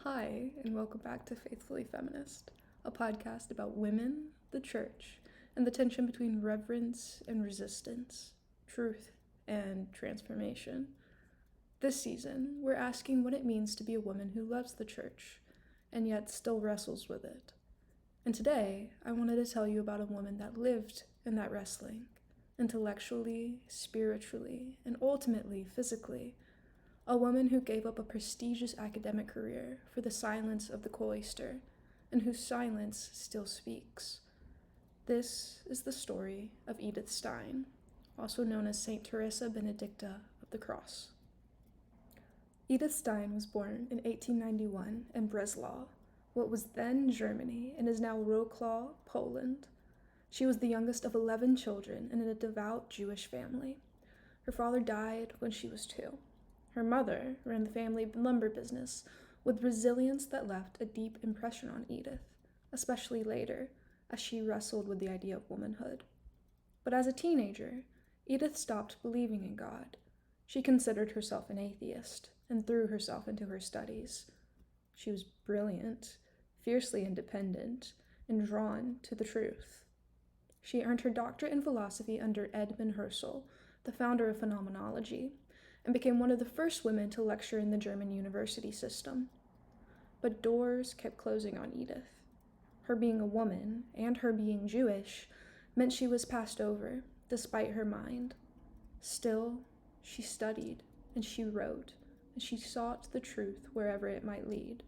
Hi, and welcome back to Faithfully Feminist, a podcast about women, the church, and the tension between reverence and resistance, truth and transformation. This season, we're asking what it means to be a woman who loves the church, and yet still wrestles with it. And today, I wanted to tell you about a woman that lived in that wrestling, intellectually, spiritually, and ultimately physically. A woman who gave up a prestigious academic career for the silence of the cloister, and whose silence still speaks. This is the story of Edith Stein, also known as Saint Teresa Benedicta of the Cross. Edith Stein was born in 1891 in Breslau, what was then Germany and is now Wrocław, Poland. She was the youngest of 11 children in a devout Jewish family. Her father died when she was 2. Her mother ran the family lumber business with resilience that left a deep impression on Edith, especially later, as she wrestled with the idea of womanhood. But as a teenager, Edith stopped believing in God. She considered herself an atheist and threw herself into her studies. She was brilliant, fiercely independent, and drawn to the truth. She earned her doctorate in philosophy under Edmund Husserl, the founder of phenomenology, and became one of the first women to lecture in the German university system. But doors kept closing on Edith. Her being a woman, and her being Jewish, meant she was passed over, despite her mind. Still, she studied, and she wrote, and she sought the truth wherever it might lead.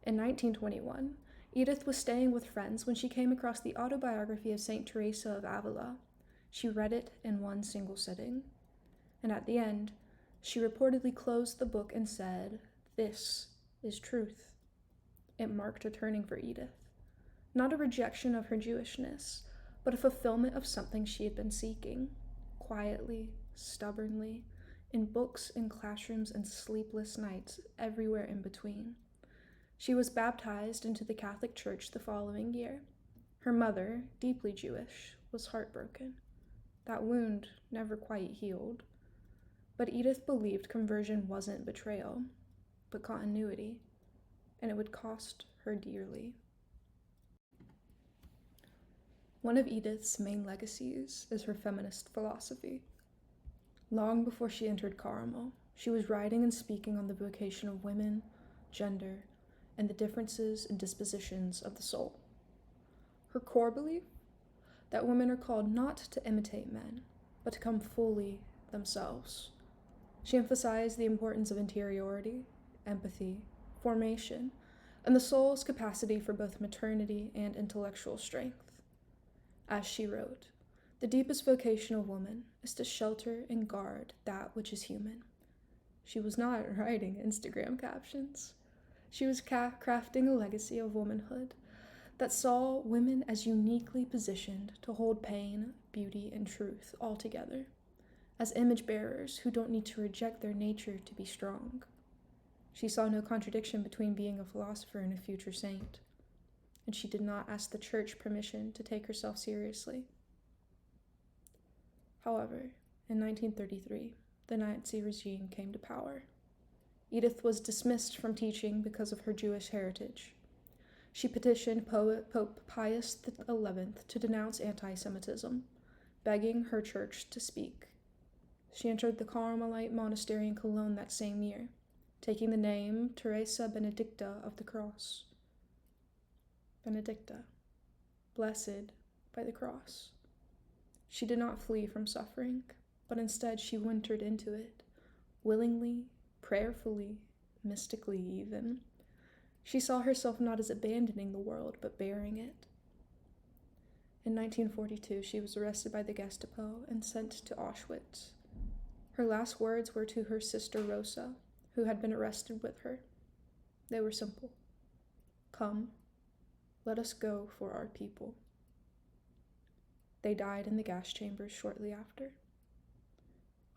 In 1921, Edith was staying with friends when she came across the autobiography of Saint Teresa of Avila. She read it in one single sitting. And at the end, she reportedly closed the book and said, "This is truth." It marked a turning for Edith. Not a rejection of her Jewishness, but a fulfillment of something she had been seeking, quietly, stubbornly, in books and classrooms and sleepless nights everywhere in between. She was baptized into the Catholic Church the following year. Her mother, deeply Jewish, was heartbroken. That wound never quite healed. But Edith believed conversion wasn't betrayal, but continuity, and it would cost her dearly. One of Edith's main legacies is her feminist philosophy. Long before she entered Carmel, she was writing and speaking on the vocation of women, gender, and the differences and dispositions of the soul. Her core belief? That women are called not to imitate men, but to come fully themselves. She emphasized the importance of interiority, empathy, formation, and the soul's capacity for both maternity and intellectual strength. As she wrote, "The deepest vocation of woman is to shelter and guard that which is human." She was not writing Instagram captions. She was crafting a legacy of womanhood that saw women as uniquely positioned to hold pain, beauty, and truth all together, as image bearers who don't need to reject their nature to be strong. She saw no contradiction between being a philosopher and a future saint, and she did not ask the church permission to take herself seriously. However, in 1933, the Nazi regime came to power. Edith was dismissed from teaching because of her Jewish heritage. She petitioned Pope Pius XI to denounce anti-Semitism, begging her church to speak. She entered the Carmelite monastery in Cologne that same year, taking the name Teresa Benedicta of the Cross. Benedicta, blessed by the cross. She did not flee from suffering, but instead she wintered into it, willingly, prayerfully, mystically even. She saw herself not as abandoning the world, but bearing it. In 1942, she was arrested by the Gestapo and sent to Auschwitz. Her last words were to her sister Rosa, who had been arrested with her. They were simple. "Come, let us go for our people." They died in the gas chambers shortly after.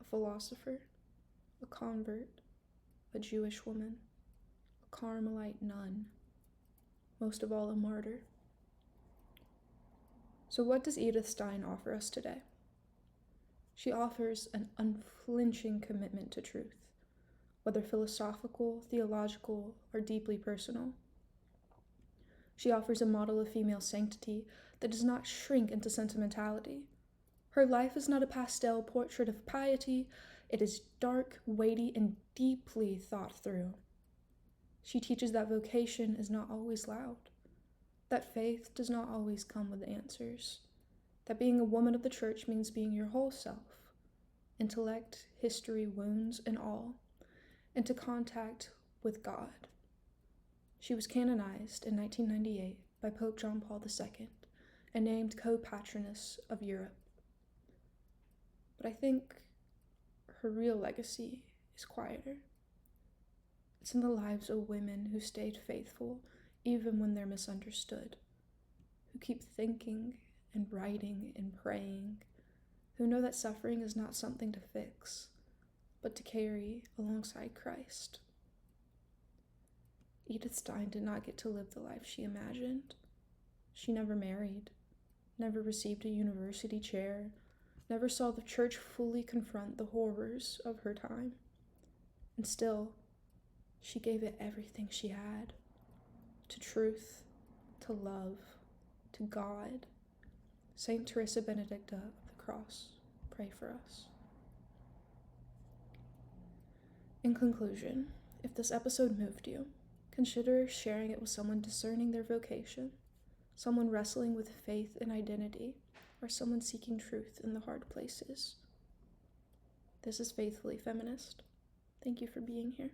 A philosopher, a convert, a Jewish woman, a Carmelite nun, most of all a martyr. So what does Edith Stein offer us today? She offers an unflinching commitment to truth, whether philosophical, theological, or deeply personal. She offers a model of female sanctity that does not shrink into sentimentality. Her life is not a pastel portrait of piety, it is dark, weighty, and deeply thought through. She teaches that vocation is not always loud, that faith does not always come with answers, that being a woman of the church means being your whole self, intellect, history, wounds, and all, into contact with God. She was canonized in 1998 by Pope John Paul II and named co-patroness of Europe. But I think her real legacy is quieter. It's in the lives of women who stayed faithful even when they're misunderstood, who keep thinking and writing and praying, who know that suffering is not something to fix, but to carry alongside Christ. Edith Stein did not get to live the life she imagined. She never married, never received a university chair, never saw the church fully confront the horrors of her time. And still, she gave it everything she had, to truth, to love, to God. Saint Teresa Benedicta of the Cross, pray for us. In conclusion, if this episode moved you, consider sharing it with someone discerning their vocation, someone wrestling with faith and identity, or someone seeking truth in the hard places. This is Faithfully Feminist. Thank you for being here.